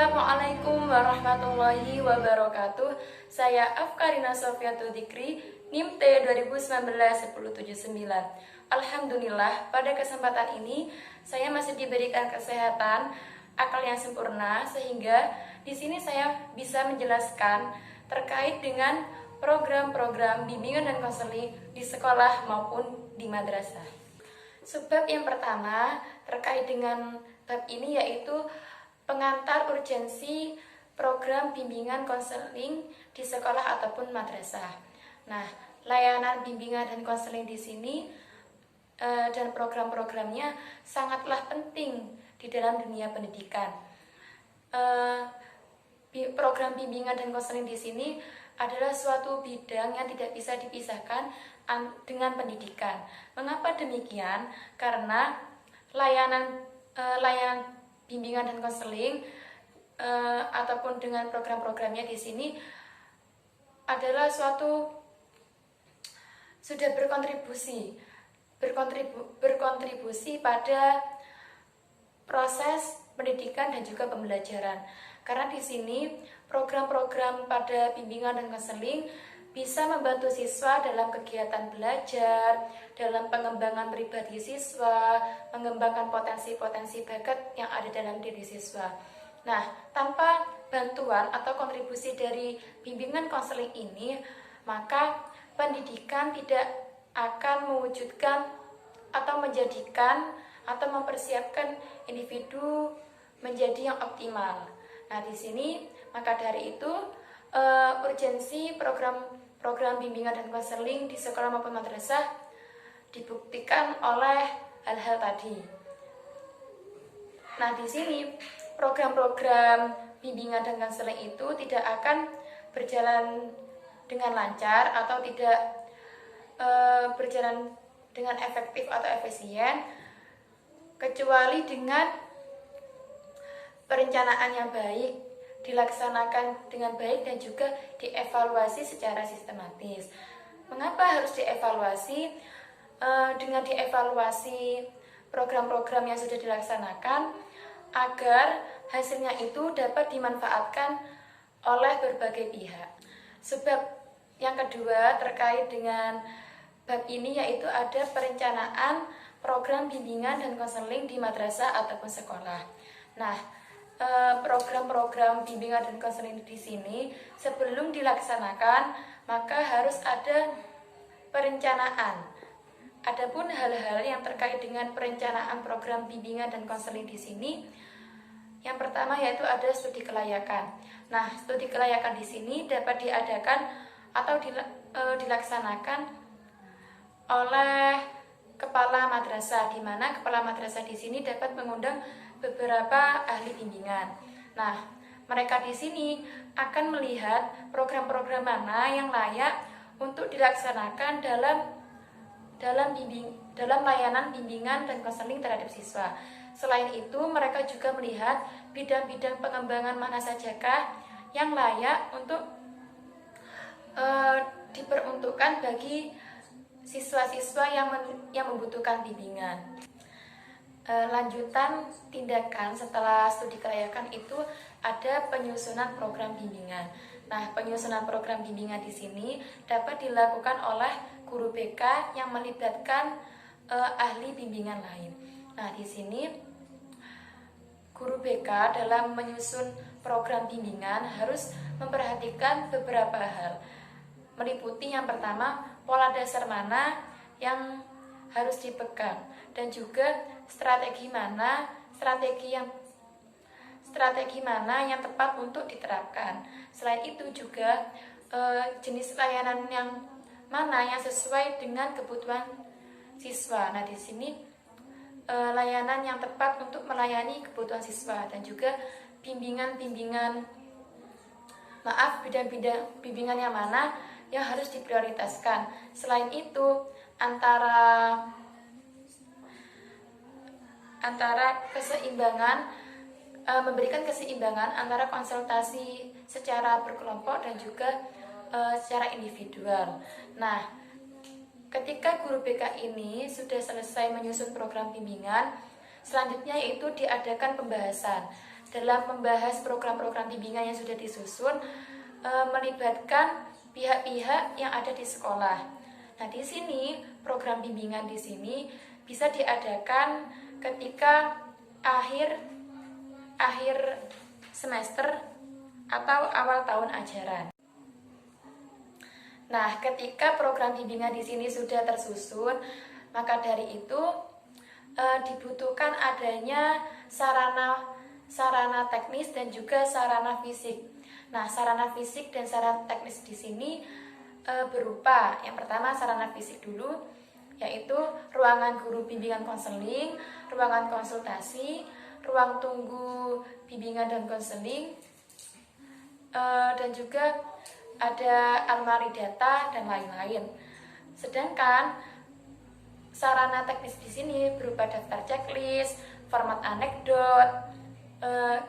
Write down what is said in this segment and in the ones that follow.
Assalamualaikum warahmatullahi wabarakatuh. Saya Afkarina Sofiatul Dikri, NIM T 2019-1079. Alhamdulillah, pada kesempatan ini saya masih diberikan kesehatan, akal yang sempurna, sehingga di sini saya bisa menjelaskan terkait dengan program-program bimbingan dan konseling di sekolah maupun di madrasah. Sebab yang pertama terkait dengan bab ini yaitu pengantar urgensi program bimbingan konseling di sekolah ataupun madrasah. Nah, layanan bimbingan dan konseling di sini dan program-programnya sangatlah penting di dalam dunia pendidikan. Program bimbingan dan konseling di sini adalah suatu bidang yang tidak bisa dipisahkan dengan pendidikan. Mengapa demikian? Karena layanan bimbingan dan konseling ataupun dengan program-programnya di sini adalah suatu sudah berkontribusi pada proses pendidikan dan juga pembelajaran. Karena di sini program-program pada bimbingan dan konseling bisa membantu siswa dalam kegiatan belajar, dalam pengembangan pribadi siswa, mengembangkan potensi-potensi bakat yang ada dalam diri siswa. Nah, tanpa bantuan atau kontribusi dari bimbingan konseling ini, maka pendidikan tidak akan mewujudkan atau menjadikan atau mempersiapkan individu menjadi yang optimal. Nah, di sini maka dari itu urgensi program bimbingan dan konseling di sekolah maupun madrasah dibuktikan oleh hal-hal tadi. Nah, di sini program-program bimbingan dan konseling itu tidak akan berjalan dengan lancar atau tidak berjalan dengan efektif atau efisien kecuali dengan perencanaan yang baik, dilaksanakan dengan baik dan juga dievaluasi secara sistematis. Mengapa harus dievaluasi? Dengan dievaluasi program-program yang sudah dilaksanakan agar hasilnya itu dapat dimanfaatkan oleh berbagai pihak. Sebab yang kedua terkait dengan bab ini yaitu ada perencanaan program bimbingan dan konseling di madrasah ataupun sekolah. Nah, program-program bimbingan dan konseling di sini sebelum dilaksanakan maka harus ada perencanaan. Adapun hal-hal yang terkait dengan perencanaan program bimbingan dan konseling di sini, yang pertama yaitu ada studi kelayakan. Nah, studi kelayakan di sini dapat diadakan atau dilaksanakan oleh kepala madrasah, di mana kepala madrasah di sini dapat mengundang beberapa ahli bimbingan. Nah, mereka di sini akan melihat program-program mana yang layak untuk dilaksanakan dalam layanan bimbingan dan konseling terhadap siswa. Selain itu, mereka juga melihat bidang-bidang pengembangan mana sajakah yang layak untuk diperuntukkan bagi siswa-siswa yang membutuhkan bimbingan. Lanjutan tindakan setelah studi kelayakan itu ada penyusunan program bimbingan. Nah, penyusunan program bimbingan di sini dapat dilakukan oleh guru BK yang melibatkan ahli bimbingan lain. Nah, di sini guru BK dalam menyusun program bimbingan harus memperhatikan beberapa hal. Meliputi yang pertama, pola dasar mana yang harus dipegang dan juga strategi mana yang tepat untuk diterapkan. Selain itu juga jenis layanan yang mana yang sesuai dengan kebutuhan siswa. Nah, di sini layanan yang tepat untuk melayani kebutuhan siswa dan juga bidang-bidang bimbingan yang mana yang harus diprioritaskan. Selain itu, memberikan keseimbangan antara konsultasi secara berkelompok dan juga secara individual. Nah, ketika guru BK ini sudah selesai menyusun program bimbingan, selanjutnya yaitu diadakan pembahasan. dalam membahas program-program bimbingan yang sudah disusun melibatkan pihak-pihak yang ada di sekolah. Nah, di sini program bimbingan di sini bisa diadakan ketika akhir semester atau awal tahun ajaran. Nah, ketika program bimbingan di sini sudah tersusun, maka dari itu dibutuhkan adanya sarana teknis dan juga sarana fisik. Nah, sarana fisik dan sarana teknis di sini berupa yang pertama sarana fisik dulu, yaitu ruangan guru bimbingan konseling, ruangan konsultasi, ruang tunggu bimbingan dan konseling, dan juga ada almari data dan lain-lain. Sedangkan sarana teknis di sini berupa daftar checklist, format anekdot,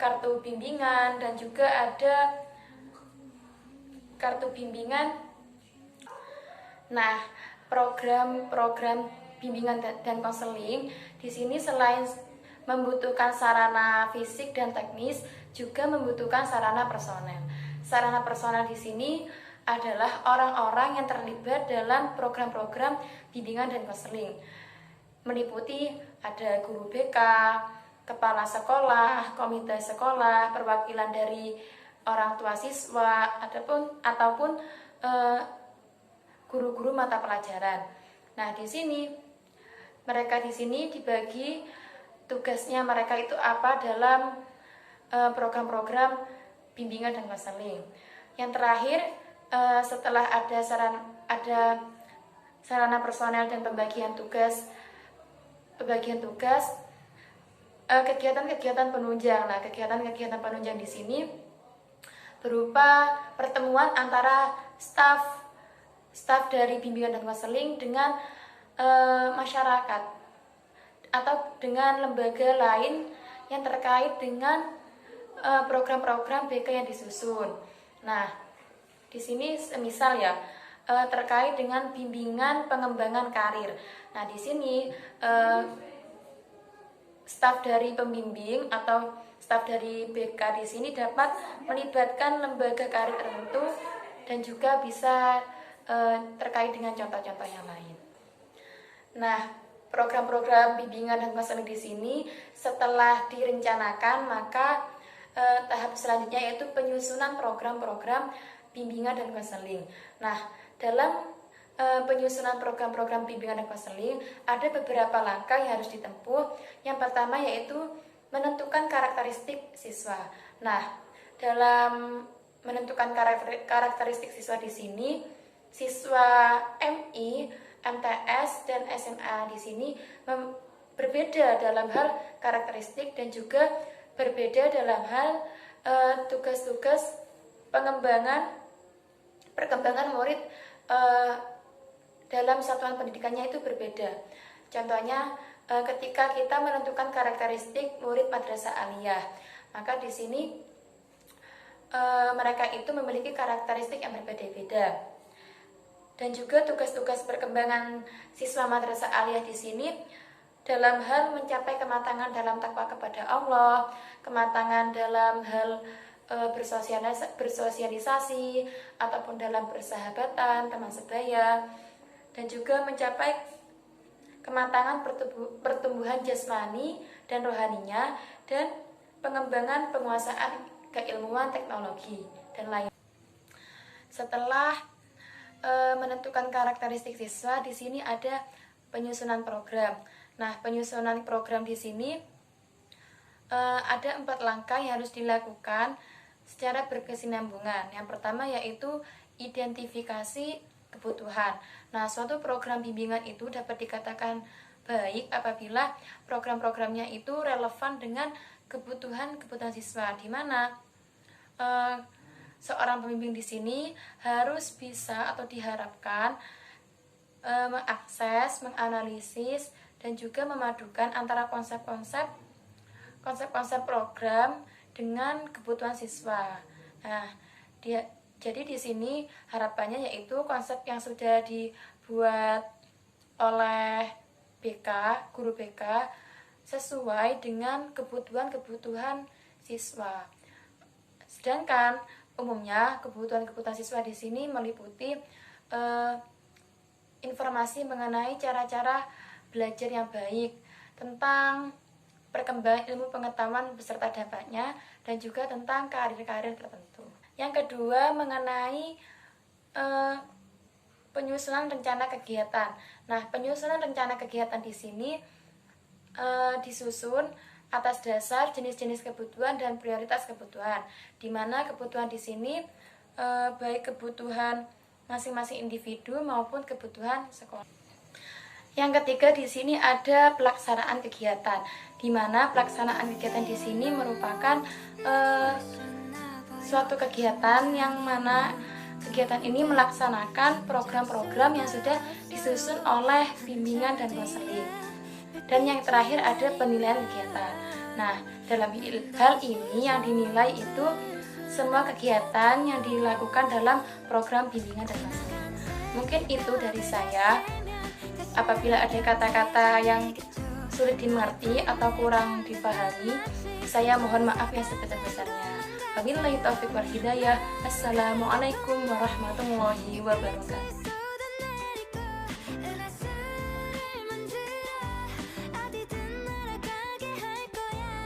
kartu bimbingan, dan juga ada kartu bimbingan. Nah, program-program bimbingan dan konseling di sini selain membutuhkan sarana fisik dan teknis, juga membutuhkan sarana personel. Sarana personel di sini adalah orang-orang yang terlibat dalam program-program bimbingan dan konseling. Meliputi ada guru BK, kepala sekolah, komite sekolah, perwakilan dari orang tua siswa, ataupun guru-guru mata pelajaran. Nah, di sini mereka di sini dibagi tugasnya mereka itu apa dalam program-program bimbingan dan konseling. Yang terakhir, setelah ada sarana personel dan pembagian tugas, kegiatan-kegiatan penunjang. Nah, kegiatan-kegiatan penunjang di sini berupa pertemuan antara staf dari bimbingan dan konseling dengan masyarakat atau dengan lembaga lain yang terkait dengan program-program BK yang disusun. Nah, di sini semisal ya terkait dengan bimbingan pengembangan karir. Nah, di sini staf dari pembimbing atau staf dari BK di sini dapat melibatkan lembaga karir tertentu dan juga bisa terkait dengan contoh-contoh yang lain. Nah, program-program bimbingan dan konseling di sini setelah direncanakan, maka tahap selanjutnya yaitu penyusunan program-program bimbingan dan konseling. Nah, dalam penyusunan program-program bimbingan dan konseling ada beberapa langkah yang harus ditempuh. Yang pertama yaitu menentukan karakteristik siswa. Nah, dalam menentukan karakteristik siswa di sini, siswa MI, MTS, dan SMA di sini berbeda dalam hal karakteristik dan juga berbeda dalam hal tugas-tugas perkembangan murid dalam satuan pendidikannya itu berbeda. Contohnya ketika kita menentukan karakteristik murid madrasah aliyah, maka di sini mereka itu memiliki karakteristik yang berbeda-beda. Dan juga tugas-tugas perkembangan siswa madrasah aliyah di sini dalam hal mencapai kematangan dalam takwa kepada Allah, kematangan dalam hal bersosialisasi ataupun dalam persahabatan, teman sebaya, dan juga mencapai kematangan pertumbuhan jasmani dan rohaninya, dan pengembangan penguasaan keilmuan teknologi dan lain. Setelah menentukan karakteristik siswa, di sini ada penyusunan program. Nah, penyusunan program di sini ada 4 langkah yang harus dilakukan secara berkesinambungan. Yang pertama yaitu identifikasi kebutuhan. Nah, suatu program bimbingan itu dapat dikatakan baik apabila program-programnya itu relevan dengan kebutuhan siswa, di mana seorang pembimbing di sini harus bisa atau diharapkan mengakses, menganalisis, dan juga memadukan antara konsep-konsep program dengan kebutuhan siswa. Nah, jadi di sini harapannya yaitu konsep yang sudah dibuat oleh BK, guru BK, sesuai dengan kebutuhan siswa. Sedangkan umumnya kebutuhan siswa di sini meliputi informasi mengenai cara-cara belajar yang baik, tentang perkembangan ilmu pengetahuan beserta dampaknya, dan juga tentang karir-karir tertentu. Yang kedua mengenai penyusunan rencana kegiatan. Nah, penyusunan rencana kegiatan di sini disusun atas dasar jenis-jenis kebutuhan dan prioritas kebutuhan, di mana kebutuhan di sini baik kebutuhan masing-masing individu maupun kebutuhan sekolah. Yang ketiga di sini ada pelaksanaan kegiatan, di mana pelaksanaan kegiatan di sini merupakan suatu kegiatan yang mana kegiatan ini melaksanakan program-program yang sudah disusun oleh bimbingan dan konseling. Dan yang terakhir ada penilaian kegiatan. Nah, dalam hal ini yang dinilai itu semua kegiatan yang dilakukan dalam program bimbingan dan konseling. Mungkin itu dari saya. Apabila ada kata-kata yang sulit dimengerti atau kurang dipahami, saya mohon maaf yang sebesar-besarnya. Wabillahi taufiq wal hidayah. Assalamualaikum warahmatullahi wabarakatuh.